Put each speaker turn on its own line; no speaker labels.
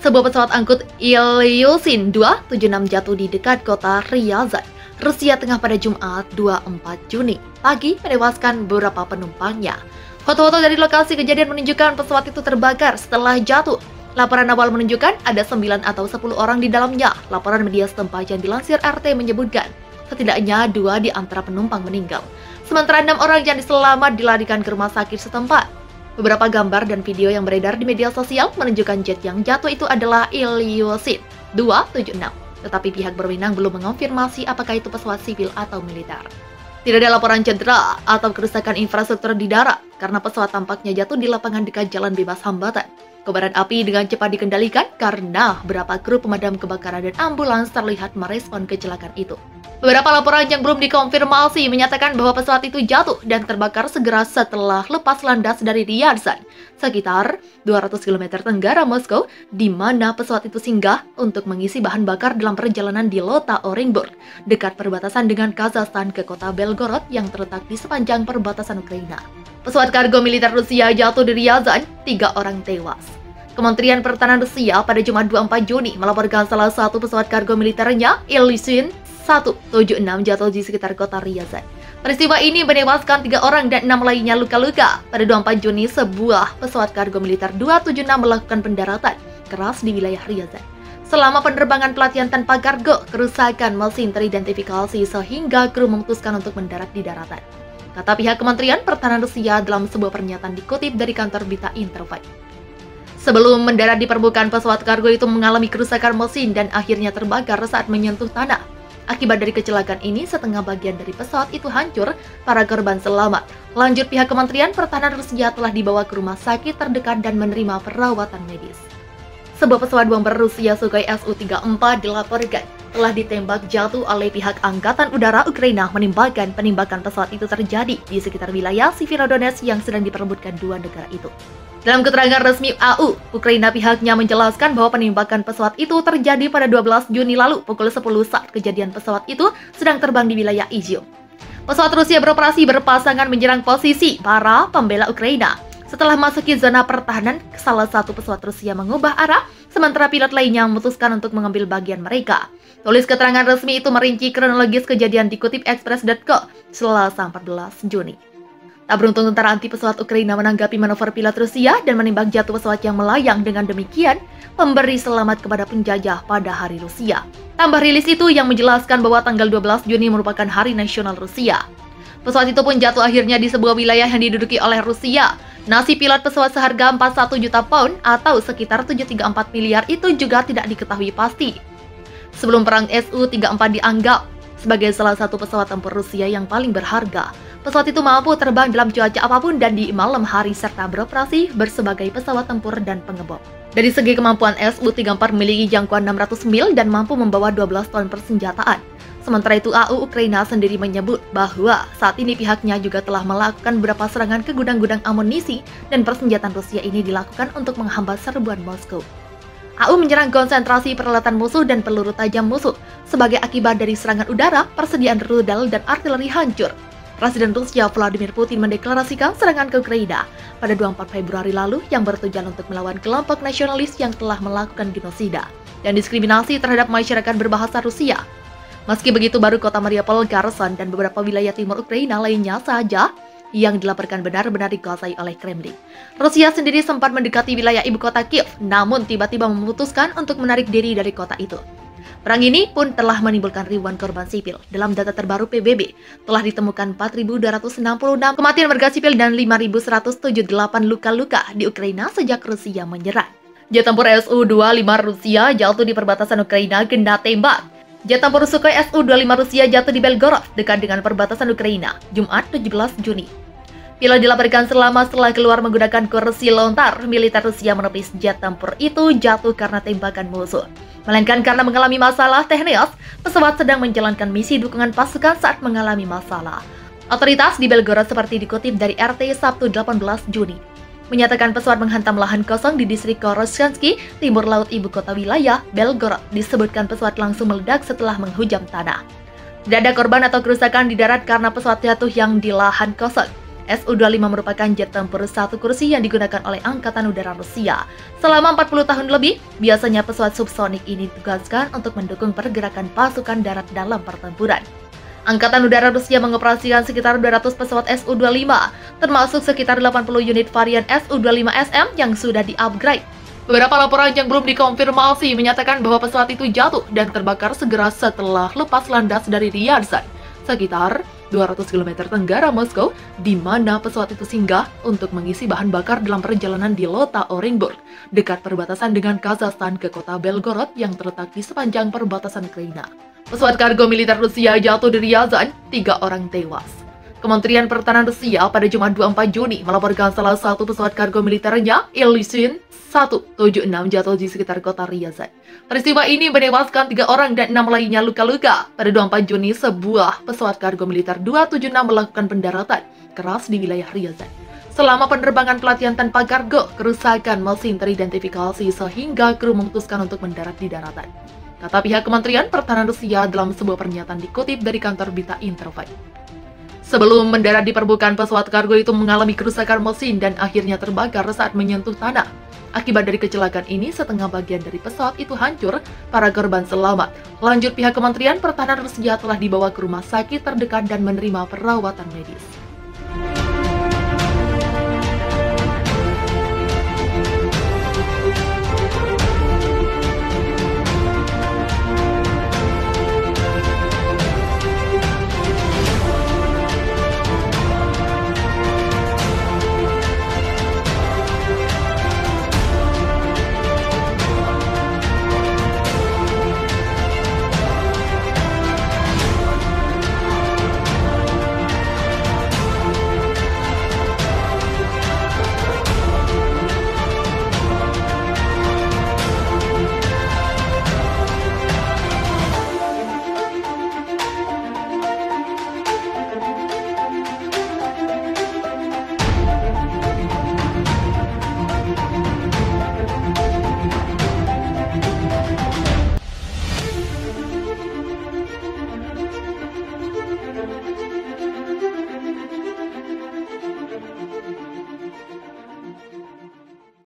Sebuah pesawat angkut Ilyushin-276 jatuh di dekat kota Ryazan, Rusia Tengah pada Jumat 24 Juni pagi, menewaskan beberapa penumpangnya. Foto-foto dari lokasi kejadian menunjukkan pesawat itu terbakar setelah jatuh. Laporan awal menunjukkan ada 9 atau 10 orang di dalamnya. Laporan media setempat yang dilansir RT menyebutkan setidaknya 2 di antara penumpang meninggal, sementara 6 orang yang selamat dilarikan ke rumah sakit setempat. Beberapa gambar dan video yang beredar di media sosial menunjukkan jet yang jatuh itu adalah Ilyushin-276, tetapi pihak berwenang belum mengonfirmasi apakah itu pesawat sivil atau militer. Tidak ada laporan cedera atau kerusakan infrastruktur di darat karena pesawat tampaknya jatuh di lapangan dekat jalan bebas hambatan. Kobaran api dengan cepat dikendalikan karena beberapa kru pemadam kebakaran dan ambulans terlihat merespon kecelakaan itu. Beberapa laporan yang belum dikonfirmasi menyatakan bahwa pesawat itu jatuh dan terbakar segera setelah lepas landas dari Ryazan, sekitar 200 km tenggara Moskow, di mana pesawat itu singgah untuk mengisi bahan bakar dalam perjalanan di Lota Orenburg, dekat perbatasan dengan Kazakhstan ke kota Belgorod yang terletak di sepanjang perbatasan Ukraina. Pesawat kargo militer Rusia jatuh di Ryazan, 3 orang tewas. Kementerian Pertahanan Rusia pada Jumat 24 Juni melaporkan salah satu pesawat kargo militernya, Ilyushin-176 jatuh di sekitar kota Ryazan. Peristiwa ini menewaskan 3 orang dan 6 lainnya luka-luka. Pada 24 Juni, sebuah pesawat kargo militer 276 melakukan pendaratan keras di wilayah Ryazan. Selama penerbangan pelatihan tanpa kargo, kerusakan mesin teridentifikasi sehingga kru memutuskan untuk mendarat di daratan, kata pihak Kementerian Pertahanan Rusia dalam sebuah pernyataan dikutip dari kantor berita Interfax. Sebelum mendarat di permukaan, pesawat kargo itu mengalami kerusakan mesin dan akhirnya terbakar saat menyentuh tanah. Akibat dari kecelakaan ini, setengah bagian dari pesawat itu hancur, para korban selamat. Lanjut, pihak Kementerian Pertahanan Rusia telah dibawa ke rumah sakit terdekat dan menerima perawatan medis. Sebuah pesawat bomber Rusia Sukhoi Su-34 dilaporkan telah ditembak jatuh oleh pihak Angkatan Udara Ukraina, menimbakan penembakan pesawat itu terjadi di sekitar wilayah Severodonetsk yang sedang diperebutkan dua negara itu. Dalam keterangan resmi AU, Ukraina pihaknya menjelaskan bahwa penembakan pesawat itu terjadi pada 12 Juni lalu pukul 10 saat kejadian pesawat itu sedang terbang di wilayah Izium. Pesawat Rusia beroperasi berpasangan menyerang posisi para pembela Ukraina. Setelah masuki zona pertahanan, salah satu pesawat Rusia mengubah arah, sementara pilot lainnya memutuskan untuk mengambil bagian mereka. Tulis keterangan resmi itu merinci kronologis kejadian dikutip Express.co Selasa 14 Juni. Tak beruntung, tentara anti pesawat Ukraina menanggapi manuver pilot Rusia dan menembak jatuh pesawat yang melayang. Dengan demikian, memberi selamat kepada penjajah pada hari Rusia. Tambah rilis itu yang menjelaskan bahwa tanggal 12 Juni merupakan hari nasional Rusia. Pesawat itu pun jatuh akhirnya di sebuah wilayah yang diduduki oleh Rusia. Nasib pilot pesawat seharga 41 juta pound atau sekitar 734 miliar itu juga tidak diketahui pasti. Sebelum perang, Su-34 dianggap sebagai salah satu pesawat tempur Rusia yang paling berharga. Pesawat itu mampu terbang dalam cuaca apapun dan di malam hari serta beroperasi bersebagai pesawat tempur dan pengebom. Dari segi kemampuan, Su-34 memiliki jangkauan 600 mil dan mampu membawa 12 ton persenjataan. Sementara itu, AU Ukraina sendiri menyebut bahwa saat ini pihaknya juga telah melakukan beberapa serangan ke gudang-gudang amunisi dan persenjataan Rusia ini dilakukan untuk menghambat serbuan Moskow. AU menyerang konsentrasi peralatan musuh dan peluru tajam musuh. Sebagai akibat dari serangan udara, persediaan rudal dan artileri hancur. Presiden Rusia Vladimir Putin mendeklarasikan serangan ke Ukraina pada 24 Februari lalu yang bertujuan untuk melawan kelompok nasionalis yang telah melakukan genosida dan diskriminasi terhadap masyarakat berbahasa Rusia. Meski begitu, baru kota Mariupol, Kherson, dan beberapa wilayah timur Ukraina lainnya saja yang dilaporkan benar-benar dikuasai oleh Kremlin. Rusia sendiri sempat mendekati wilayah ibu kota Kiev, namun tiba-tiba memutuskan untuk menarik diri dari kota itu. Perang ini pun telah menimbulkan ribuan korban sipil. Dalam data terbaru PBB, telah ditemukan 4.266 kematian warga sipil dan 5.178 luka-luka di Ukraina sejak Rusia menyerang. Jet tempur Su-25 Rusia jatuh di perbatasan Ukraina kena tembak. Jet tempur Sukhoi Su-25 Rusia jatuh di Belgorod, dekat dengan perbatasan Ukraina, Jumat 17 Juni. Pilot dilaporkan selamat setelah keluar menggunakan kursi lontar. Militer Rusia menepis jet tempur itu jatuh karena tembakan musuh, melainkan karena mengalami masalah teknis. Pesawat sedang menjalankan misi dukungan pasukan saat mengalami masalah. Otoritas di Belgorod seperti dikutip dari RT Sabtu 18 Juni menyatakan pesawat menghantam lahan kosong di distrik Koroshansky, timur laut ibu kota wilayah Belgorod. Disebutkan pesawat langsung meledak setelah menghujam tanah. Tidak ada korban atau kerusakan di darat karena pesawat jatuh yang di lahan kosong. Su-25 merupakan jet tempur satu kursi yang digunakan oleh Angkatan Udara Rusia. Selama 40 tahun lebih, biasanya pesawat subsonik ini ditugaskan untuk mendukung pergerakan pasukan darat dalam pertempuran. Angkatan Udara Rusia mengoperasikan sekitar 200 pesawat Su-25, termasuk sekitar 80 unit varian Su-25SM yang sudah di-upgrade. Beberapa laporan yang belum dikonfirmasi menyatakan bahwa pesawat itu jatuh dan terbakar segera setelah lepas landas dari Ryazan, sekitar 200 km tenggara Moskow, di mana pesawat itu singgah untuk mengisi bahan bakar dalam perjalanan di Lota Orenburg, dekat perbatasan dengan Kazakhstan ke kota Belgorod yang terletak di sepanjang perbatasan Ukraina. Pesawat kargo militer Rusia jatuh di Ryazan, 3 orang tewas. Kementerian Pertahanan Rusia pada Jumat 24 Juni melaporkan salah satu pesawat kargo militernya, Ilyushin 176 jatuh di sekitar kota Ryazan. Peristiwa ini menewaskan 3 orang dan 6 lainnya luka-luka. Pada 24 Juni, sebuah pesawat kargo militer 276 melakukan pendaratan keras di wilayah Ryazan. Selama penerbangan pelatihan tanpa kargo, kerusakan mesin teridentifikasi sehingga kru memutuskan untuk mendarat di daratan, kata pihak Kementerian Pertahanan Rusia dalam sebuah pernyataan dikutip dari kantor berita Interfax. Sebelum mendarat di permukaan, pesawat kargo itu mengalami kerusakan mesin dan akhirnya terbakar saat menyentuh tanah. Akibat dari kecelakaan ini, setengah bagian dari pesawat itu hancur, para korban selamat. Lanjut, pihak Kementerian Pertahanan Rusia telah dibawa ke rumah sakit terdekat dan menerima perawatan medis.